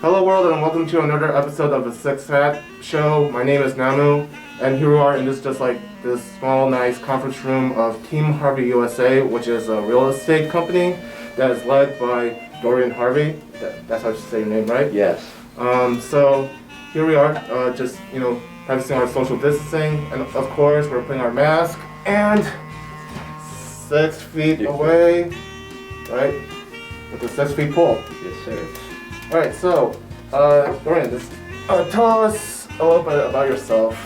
Hello world and welcome to another episode of the Six Hat Show. My name is Nahmu and here we are in this small nice conference room of Team Harvey USA, which is a real estate company that is led by Dorian Harvey. That's how you say your name, right? Yes. So here we are, practicing our social distancing, and of course we're putting our mask and 6 feet away, right? With the 6 feet pole. Yes, sir. Alright, so, Dorian, just tell us a little bit about yourself.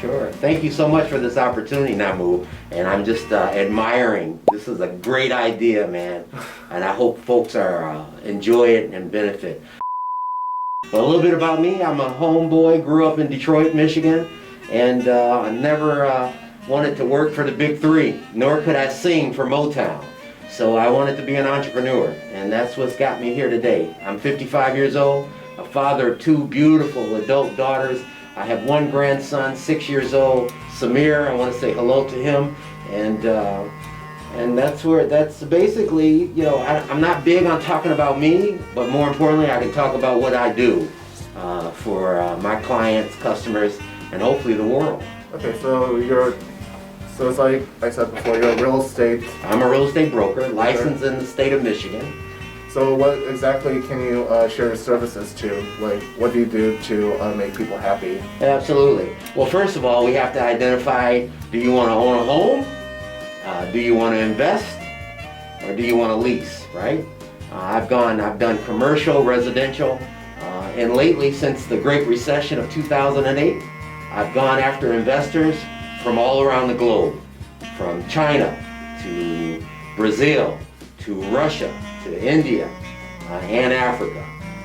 Sure. Thank you so much for this opportunity, Nahmu. And I'm just admiring. This is a great idea, man. And I hope folks are enjoy it and benefit. But a little bit about me. I'm a homeboy, grew up in Detroit, Michigan, and I never wanted to work for the big three, nor could I sing for Motown. So I wanted to be an entrepreneur, and that's what's got me here today. I'm 55 years old, a father of 2 beautiful adult daughters. I have 1 grandson, 6 years old, Samir. I want to say hello to him, and that's basically, I'm not big on talking about me, but more importantly, I can talk about what I do for my clients, customers, and hopefully the world. Okay, so it's like I said before, you're a real estate... I'm a real estate broker, licensed in the state of Michigan. So what exactly can you share your services to? Like, what do you do to make people happy? Absolutely. Well, first of all, we have to identify, do you want to own a home? Do you want to invest? Or do you want to lease, right? I've done commercial, residential, and lately, since the Great Recession of 2008, I've gone after investors from all around the globe, from China to Brazil to Russia to India and Africa.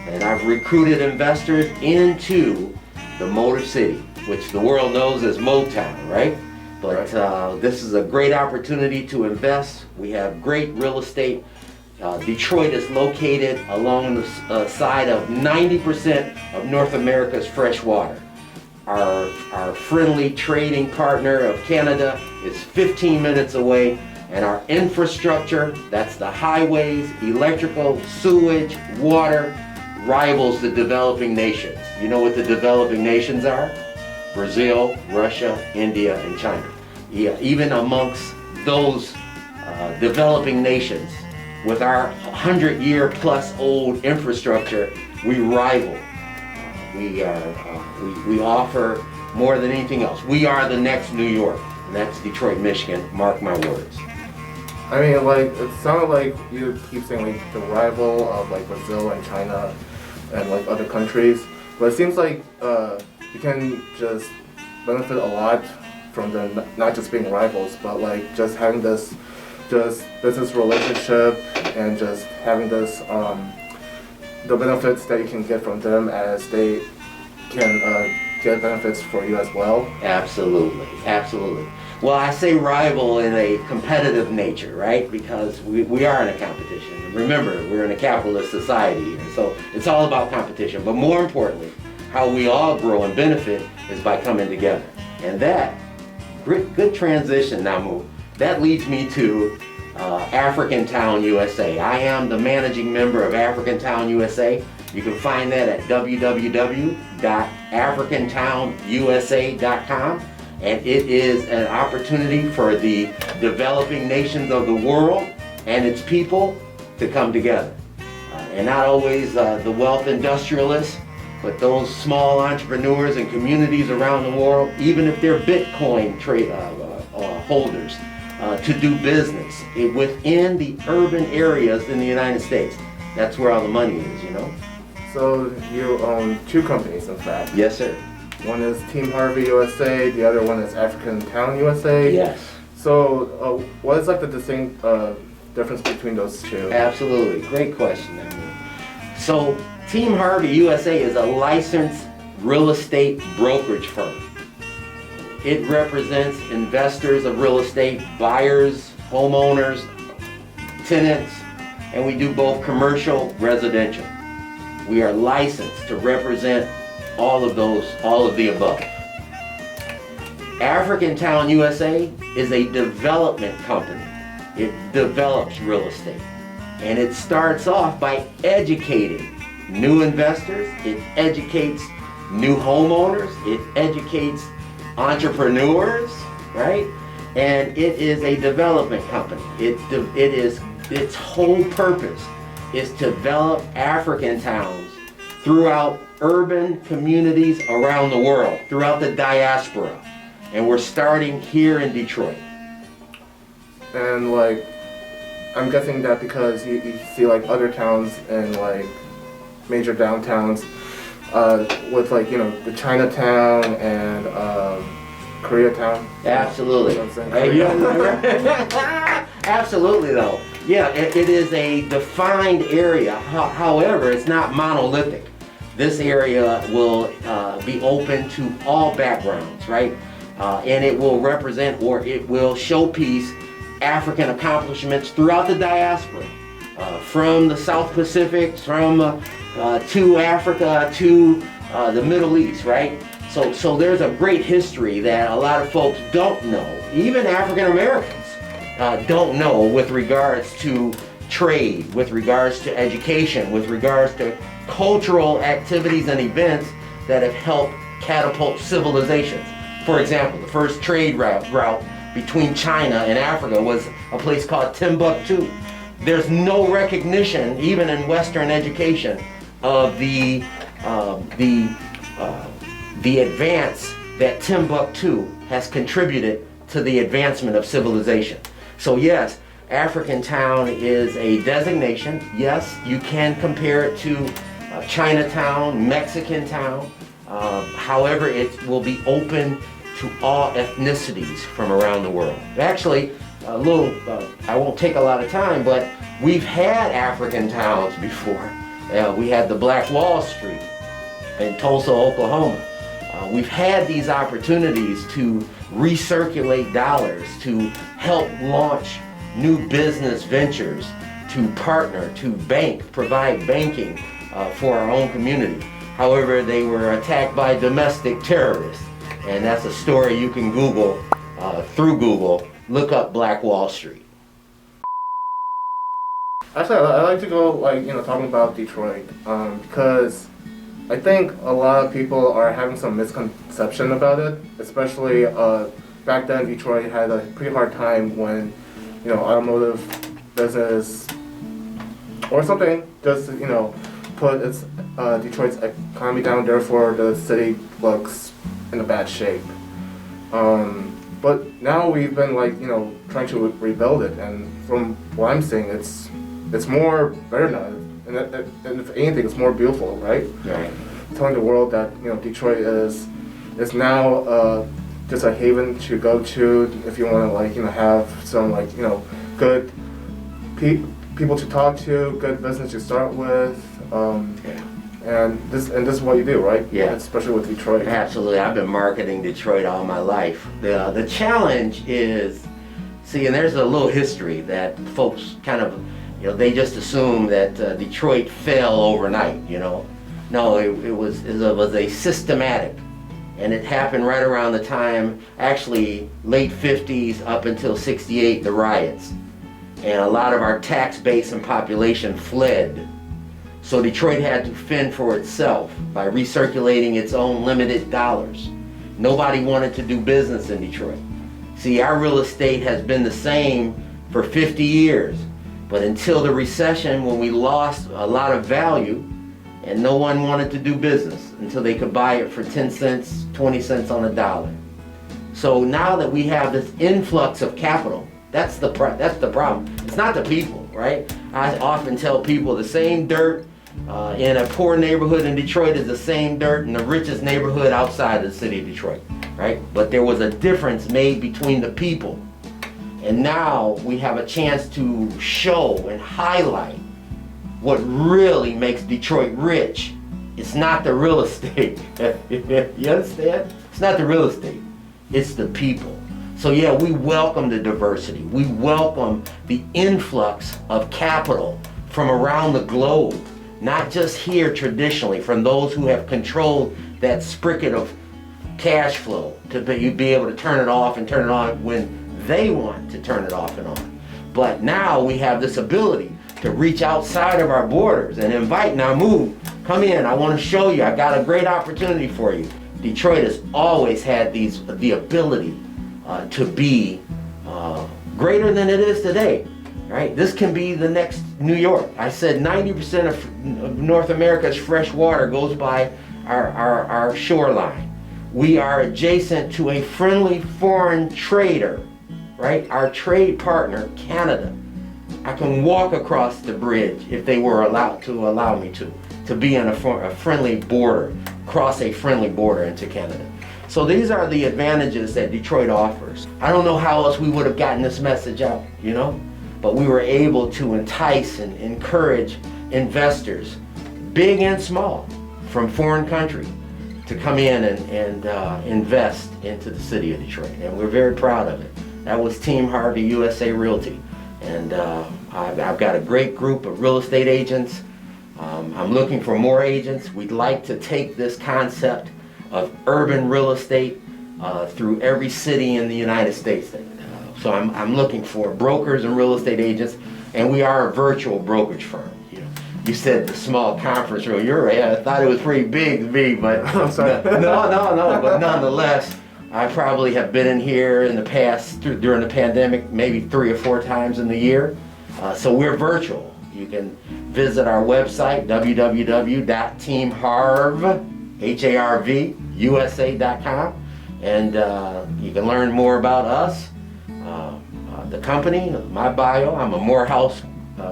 And I've recruited investors into the Motor City, which the world knows as Motown, right? But this is a great opportunity to invest. We have great real estate. Detroit is located along the side of 90% of North America's fresh water. Our friendly trading partner of Canada is 15 minutes away, and our infrastructure, that's the highways, electrical, sewage, water, rivals the developing nations. You know what the developing nations are? Brazil, Russia, India, and China. Yeah, even amongst those developing nations, with our 100-year-plus old infrastructure, we rival. We offer more than anything else. We are the next New York, and that's Detroit, Michigan. Mark my words. I mean, like, it sounded like you keep saying like the rival of like Brazil and China and like other countries, but it seems like you can just benefit a lot from them not just being rivals, but like just having this business relationship and just having this the benefits that you can get from them as they can get benefits for you as well. Absolutely, absolutely. Well, I say rival in a competitive nature, right? Because we are in a competition. And remember, we're in a capitalist society here, so it's all about competition. But more importantly, how we all grow and benefit is by coming together. And that, good transition, Nahmu, that leads me to African Town USA. I am the managing member of African Town USA. You can find that at www.africantownusa.com, and it is an opportunity for the developing nations of the world and its people to come together. And not always the wealth industrialists, but those small entrepreneurs and communities around the world, even if they're Bitcoin holders, to do business within the urban areas in the United States. That's where all the money is, you know? So you own 2 companies, in fact. Yes, sir. One is Team Harvey USA, the other one is African Town USA. Yes. So what is like the distinct difference between those 2? Absolutely. Great question, Nahmu. So Team Harvey USA is a licensed real estate brokerage firm. It represents investors of real estate, buyers, homeowners, tenants, and we do both commercial, residential. We are licensed to represent all of the above. African Town USA is a development company. It develops real estate. And it starts off by educating new investors, it educates new homeowners, it educates entrepreneurs, right? And it is a development company. Its whole purpose is to develop African towns throughout urban communities around the world, throughout the diaspora. And we're starting here in Detroit. And like, I'm guessing that because you see like other towns and like major downtowns with like, you know, the Chinatown and Koreatown. Absolutely. You know what I'm Right, saying? yeah. Absolutely though. Yeah, it is a defined area. However, it's not monolithic. This area will be open to all backgrounds, right? And it will represent, or it will showpiece African accomplishments throughout the diaspora, from the South Pacific, from to Africa, to the Middle East, right? So there's a great history that a lot of folks don't know, even African Americans don't know, with regards to trade, with regards to education, with regards to cultural activities and events that have helped catapult civilizations. For example, the first trade route between China and Africa was a place called Timbuktu. There's no recognition, even in Western education, of the advance that Timbuktu has contributed to the advancement of civilization. So yes, African town is a designation. Yes, you can compare it to Chinatown, Mexican town. However, it will be open to all ethnicities from around the world. Actually, I won't take a lot of time, but we've had African towns before. We had the Black Wall Street in Tulsa, Oklahoma. We've had these opportunities to recirculate dollars, to help launch new business ventures, to partner, to provide banking for our own community. However, they were attacked by domestic terrorists. And that's a story you can Google, through Google, look up Black Wall Street. Actually, I like to go, like, you know, talking about Detroit, because I think a lot of people are having some misconception about it, especially back then Detroit had a pretty hard time when, you know, automotive business or something just, you know, put its Detroit's economy down, therefore the city looks in a bad shape. But now we've been, like, you know, trying to rebuild it, and from what I'm seeing, it's more better now, and if anything, it's more beautiful, right? Right. Telling the world that, you know, Detroit is now just a haven to go to if you want to, like, you know, have some, like, you know, good people to talk to, good business to start with. And this is what you do, right? Yeah. Especially with Detroit. Absolutely. I've been marketing Detroit all my life. The challenge is, see, and there's a little history that folks kind of, you know, they just assume that Detroit fell overnight, you know. No, it was a systematic, and it happened right around the time, actually late 50s up until 68, the riots. And a lot of our tax base and population fled. So Detroit had to fend for itself by recirculating its own limited dollars. Nobody wanted to do business in Detroit. See, our real estate has been the same for 50 years, but until the recession, when we lost a lot of value and no one wanted to do business until they could buy it for 10 cents, 20 cents on a dollar. So now that we have this influx of capital, that's the problem. It's not the people, right? I often tell people the same dirt in a poor neighborhood in Detroit is the same dirt in the richest neighborhood outside of the city of Detroit, right? But there was a difference made between the people. And now we have a chance to show and highlight what really makes Detroit rich. It's not the real estate. You understand? It's not the real estate. It's the people. So yeah, we welcome the diversity. We welcome the influx of capital from around the globe. Not just here traditionally, from those who have controlled that spigot of cash flow to be able to turn it off and turn it on when they want to turn it off and on. But now we have this ability to reach outside of our borders and invite Nahmu, Come in, I want to show you, I got a great opportunity for you. Detroit has always had the ability to be greater than it is today, right? This can be the next New York. I said 90% of North America's fresh water goes by our shoreline. We are adjacent to a friendly foreign trader, right? Our trade partner, Canada. I can walk across the bridge if they were allowed to allow me to be in a friendly border, cross a friendly border into Canada. So these are the advantages that Detroit offers. I don't know how else we would have gotten this message out, you know? But we were able to entice and encourage investors, big and small, from foreign countries to come in and invest into the city of Detroit. And we're very proud of it. That was Team Harvey USA Realty. And I've got a great group of real estate agents. I'm looking for more agents. We'd like to take this concept of urban real estate through every city in the United States. So I'm looking for brokers and real estate agents, and we are a virtual brokerage firm. You said the small conference room. You're right. I thought it was pretty big to me, but I'm sorry. no. But nonetheless, I probably have been in here in the past during the pandemic, maybe 3 or 4 times in the year. So we're virtual. You can visit our website, www.teamharvusa.com, and you can learn more about us, the company, my bio. I'm a Morehouse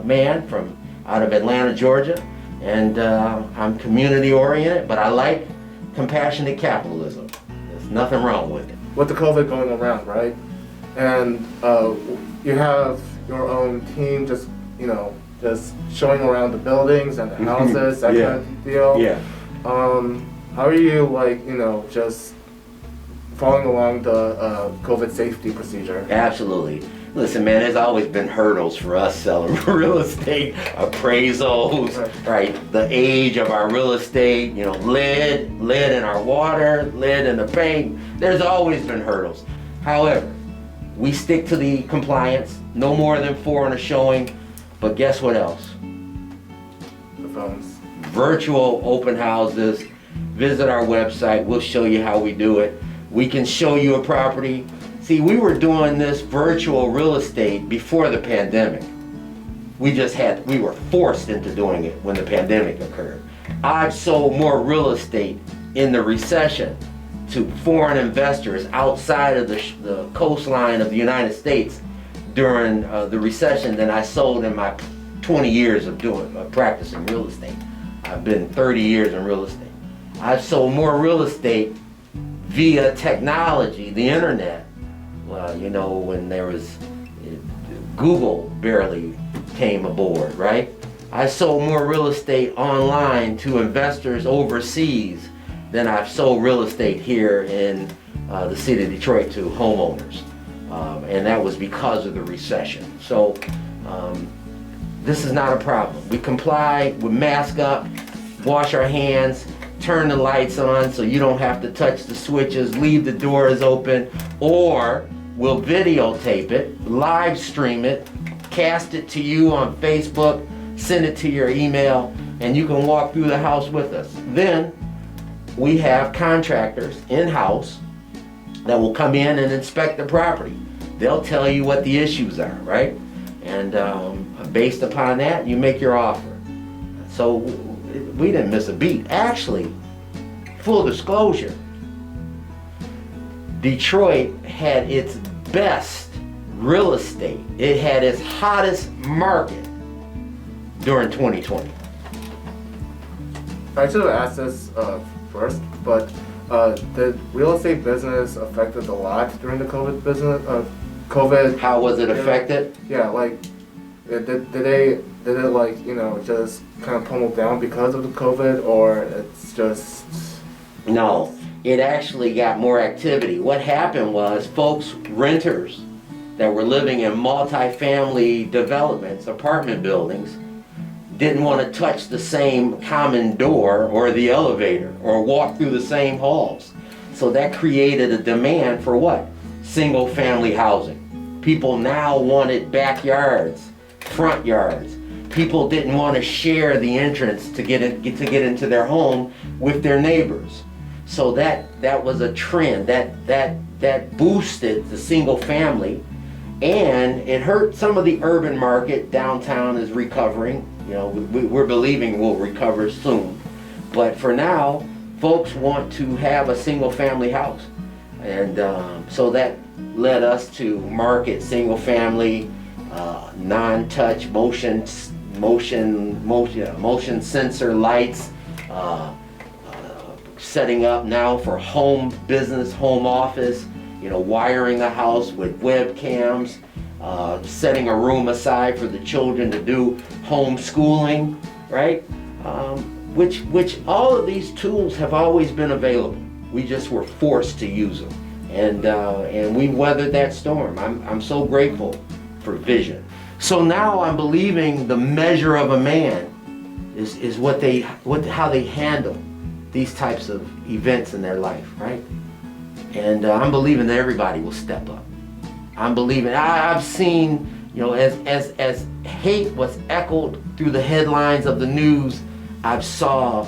man from out of Atlanta, Georgia, and I'm community oriented, but I like compassionate capitalism. There's nothing wrong with it. With the COVID going around, right? And you have your own team just showing around the buildings and the houses, that Yeah. kind of deal. Yeah. How are you just following along the COVID safety procedure? Absolutely. Listen, man, there's always been hurdles for us selling real estate, appraisals, right? The age of our real estate, lead in our water, lead in the paint. There's always been hurdles. However, we stick to the compliance, no more than 4 on a showing, but guess what else? The phones. Virtual open houses. Visit our website, we'll show you how we do it. We can show you a property. See, we were doing this virtual real estate before the pandemic. We were forced into doing it when the pandemic occurred. I've sold more real estate in the recession to foreign investors outside of the coastline of the United States during the recession than I sold in my 20 years of practicing real estate. I've been 30 years in real estate. I've sold more real estate via technology, the internet. Well, when there was Google barely came aboard, right? I sold more real estate online to investors overseas than I've sold real estate here in the city of Detroit to homeowners. And that was because of the recession. So this is not a problem. We comply, we mask up, wash our hands, turn the lights on so you don't have to touch the switches, leave the doors open, or we'll videotape it, live stream it, cast it to you on Facebook, send it to your email, and you can walk through the house with us. Then we have contractors in-house that will come in and inspect the property. They'll tell you what the issues are, right? And based upon that, you make your offer. So we didn't miss a beat. Actually, full disclosure, Detroit had its best real estate. It had its hottest market during 2020. I should have asked this first, but did real estate business affected a lot during the COVID? How was it affected? Yeah, did it just kind of pummel down because of the COVID, or it's just... No, it actually got more activity. What happened was renters that were living in multi-family developments, apartment buildings, didn't want to touch the same common door or the elevator or walk through the same halls. So that created a demand for what? Single family housing. People now wanted backyards, front yards. People didn't want to share the entrance to get into their home with their neighbors. So that was a trend that boosted the single family, and it hurt some of the urban market. Downtown is recovering. You know, we're believing we'll recover soon. But for now, folks want to have a single family house. And so that led us to market single family, non-touch motion sensor lights, setting up now for home business, home office, you know, wiring the house with webcams, setting a room aside for the children to do homeschooling, right? Which all of these tools have always been available. We just were forced to use them, and we weathered that storm. I'm so grateful for vision. So now I'm believing the measure of a man is how they handle these types of events in their life, right? And I'm believing that everybody will step up. I'm believing. I've seen, you know, as hate was echoed through the headlines of the news, I've saw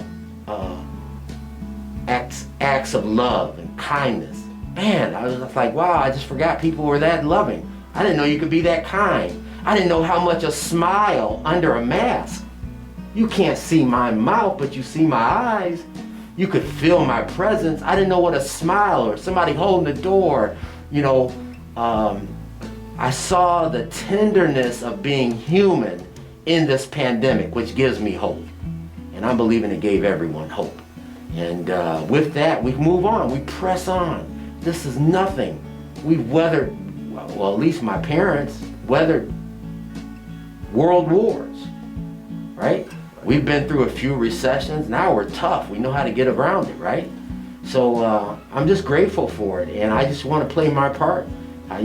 acts of love and kindness. Man, I was like, wow, I just forgot people were that loving. I didn't know you could be that kind. I didn't know how much a smile under a mask. You can't see my mouth, but you see my eyes. You could feel my presence. I didn't know what a smile or somebody holding the door, you know. I saw the tenderness of being human in this pandemic, which gives me hope. And I'm believing it gave everyone hope. And with that, we move on. We press on. This is nothing. We've weathered, well, at least my parents weathered world wars, right? We've been through a few recessions. Now we're tough. We know how to get around it, right? So I'm just grateful for it, and I just want to play my part. I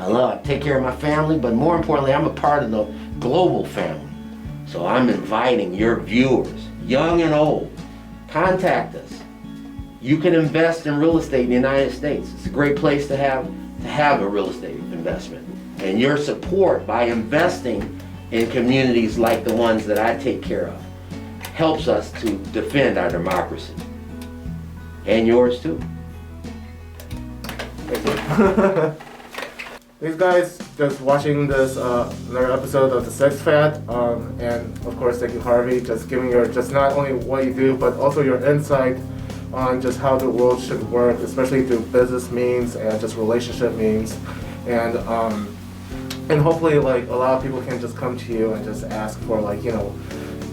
love, take care of my family, but more importantly, I'm a part of the global family. So I'm inviting your viewers, young and old, contact us. You can invest in real estate in the United States. It's a great place to have a real estate investment. And your support by investing in communities like the ones that I take care of helps us to defend our democracy. And yours too. Thank you. These guys just watching this another episode of the Sex Fad, and of course thank you, Harvey, just giving your just not only what you do but also your insight on just how the world should work, especially through business means and just relationship means, and hopefully like a lot of people can just come to you and just ask for like, you know,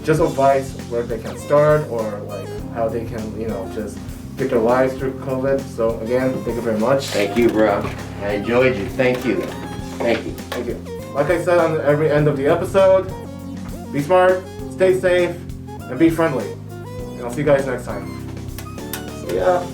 just advice where they can start or like how they can, you know, just get their lives through COVID. So again, thank you very much. Thank you, bro. I enjoyed you. Thank you. Thank you. Thank you. Like I said on every end of the episode, be smart, stay safe, and be friendly. And I'll see you guys next time. See ya.